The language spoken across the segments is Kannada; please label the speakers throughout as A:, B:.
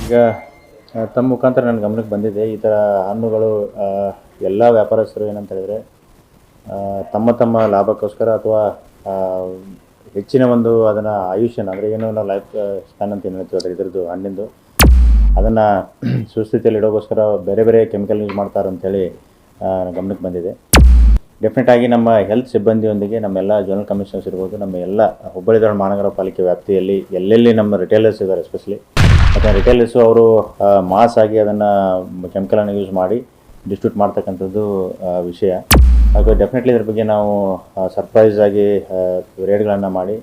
A: ಈಗ ತಮ್ಮ ಮುಖಾಂತರ ನನ್ನ ಗಮನಕ್ಕೆ ಬಂದಿದೆ ಈ ಥರ ಹಣ್ಣುಗಳು ಎಲ್ಲ ವ್ಯಾಪಾರಸ್ಥರು ಏನಂತ ಹೇಳಿದರೆ ತಮ್ಮ ತಮ್ಮ ಲಾಭಕ್ಕೋಸ್ಕರ ಅಥವಾ ಹೆಚ್ಚಿನ ಒಂದು ಅದನ್ನು ಆಯುಷ್ಯನ ಅಂದರೆ ಏನೋ ನಾವು ಲೈಫ್ ಸ್ಪ್ಯಾನ್ ಅಂತ ಏನು ಹೇಳ್ತೀವಿ ಅದರ ಇದ್ರದ್ದು ಹಣ್ಣಿಂದು ಅದನ್ನು ಸುಸ್ಥಿತಿಯಲ್ಲಿ ಇಡೋಕ್ಕೋಸ್ಕರ ಬೇರೆ ಬೇರೆ ಕೆಮಿಕಲ್ ಯೂಸ್ ಮಾಡ್ತಾರೆ ಅಂಥೇಳಿ ಗಮನಕ್ಕೆ ಬಂದಿದೆ. ಡೆಫಿನೆಟಾಗಿ ನಮ್ಮ ಹೆಲ್ತ್ ಸಿಬ್ಬಂದಿಯೊಂದಿಗೆ ನಮ್ಮೆಲ್ಲ ಜೋನಲ್ ಕಮಿಷನರ್ಸ್ ಇರ್ಬೋದು, ನಮ್ಮ ಎಲ್ಲ ಹುಬ್ಬಳ್ಳಿ ಧಾರವಾಡ ಮಹಾನಗರ ಪಾಲಿಕೆ ವ್ಯಾಪ್ತಿಯಲ್ಲಿ ಎಲ್ಲೆಲ್ಲಿ ನಮ್ಮ ರಿಟೇಲರ್ಸ್ ಇದ್ದಾರೆ ಎಸ್ಪೆಷಲಿ, ಮತ್ತು ರಿಟೇಲರ್ಸು ಅವರು ಮಾಸ್ ಆಗಿ ಅದನ್ನು ಕೆಮಿಕಲನ್ನು ಯೂಸ್ ಮಾಡಿ ಡಿಸ್ಟ್ರಿಬ್ಯೂಟ್ ಮಾಡ್ತಕ್ಕಂಥದ್ದು ವಿಷಯ. ಹಾಗೂ ಡೆಫಿನೆಟ್ಲಿ ಇದ್ರ ಬಗ್ಗೆ ನಾವು ಸರ್ಪ್ರೈಸ್ ಆಗಿ ರೇಟ್ಗಳನ್ನು ಮಾಡಿ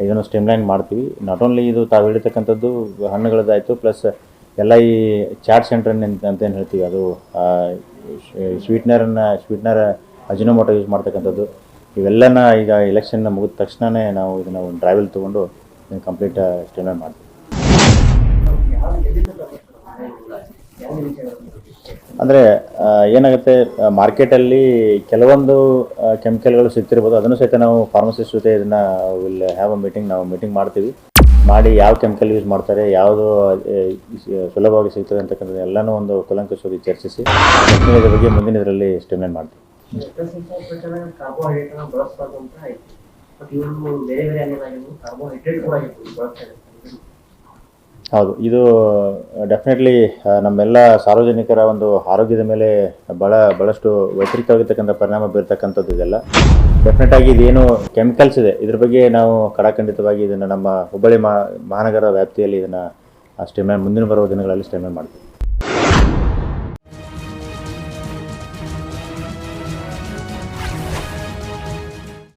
A: ಇದನ್ನು ಸ್ಟ್ರೀಮ್ಲೈನ್ ಮಾಡ್ತೀವಿ. ನಾಟ್ ಓನ್ಲಿ ಇದು ತಾವು ಹಿಡಿತಕ್ಕಂಥದ್ದು ಹಣ್ಣುಗಳದ್ದಾಯಿತು, ಪ್ಲಸ್ ಎಲ್ಲ ಈ ಚಾಟ್ ಸೆಂಟ್ರ್ ಅಂತ ಏನು ಹೇಳ್ತೀವಿ ಅದು ಸ್ವೀಟ್ನರ್ ಅಜಿನೋಮೋಟೋ ಯೂಸ್ ಮಾಡ್ತಕ್ಕಂಥದ್ದು ಇವೆಲ್ಲನ ಈಗ ಎಲೆಕ್ಷನ್ ಮುಗಿದ ತಕ್ಷಣವೇ ನಾವು ಇದನ್ನು ಒಂದು ಡ್ರೈವಲ್ ತೊಗೊಂಡು ಕಂಪ್ಲೀಟ್ ಸ್ಟ್ರೀಮ್ಲೈನ್ ಮಾಡ್ತೀವಿ. ಅಂದರೆ ಏನಾಗುತ್ತೆ, ಮಾರ್ಕೆಟಲ್ಲಿ ಕೆಲವೊಂದು ಕೆಮಿಕಲ್ಗಳು ಸಿಗ್ತಿರ್ಬೋದು, ಅದನ್ನು ಸಹಿತ ನಾವು ಫಾರ್ಮಸಿಸ್ಟ್ ಜೊತೆ ಇದನ್ನು ವಿಲ್ ಹ್ಯಾವ್ ಅ ಮೀಟಿಂಗ್, ನಾವು ಮೀಟಿಂಗ್ ಮಾಡ್ತೀವಿ. ಮಾಡಿ ಯಾವ ಕೆಮಿಕಲ್ ಯೂಸ್ ಮಾಡ್ತಾರೆ, ಯಾವುದು ಸುಲಭವಾಗಿ ಸಿಗ್ತದೆ ಅಂತಕ್ಕಂಥದ್ದು ಎಲ್ಲನೂ ಒಂದು ಕೂಲಂಕಷವಾಗಿ ಚರ್ಚಿಸಿ ಇದ್ರ ಬಗ್ಗೆ ಮುಂದಿನ ಇದರಲ್ಲಿ ಸ್ಟ್ರೀಮ್ಲೈನ್ ಮಾಡ್ತೀವಿ. ಹೌದು, ಇದು ಡೆಫಿನೆಟ್ಲಿ ನಮ್ಮೆಲ್ಲ ಸಾರ್ವಜನಿಕರ ಒಂದು ಆರೋಗ್ಯದ ಮೇಲೆ ಭಾಳಷ್ಟು ವೈಪರೀತ್ಯವಾಗಿರ್ತಕ್ಕಂಥ ಪರಿಣಾಮ ಬೀರ್ತಕ್ಕಂಥದ್ದು ಇದೆಲ್ಲ. ಡೆಫಿನೆಟಾಗಿ ಇದೇನು ಕೆಮಿಕಲ್ಸ್ ಇದೆ ಇದ್ರ ಬಗ್ಗೆ ನಾವು ಕಡಾಖಂಡಿತವಾಗಿ ಇದನ್ನು ನಮ್ಮ ಹುಬ್ಬಳ್ಳಿ ಮಹಾನಗರ ವ್ಯಾಪ್ತಿಯಲ್ಲಿ ಇದನ್ನು ಸ್ಟ್ರೀಮ್ಲೈನ್ ಮುಂದಿನ ಬರುವ ದಿನಗಳಲ್ಲಿ ಸ್ಟ್ರೀಮ್ಲೈನ್ ಮಾಡ್ತೀವಿ.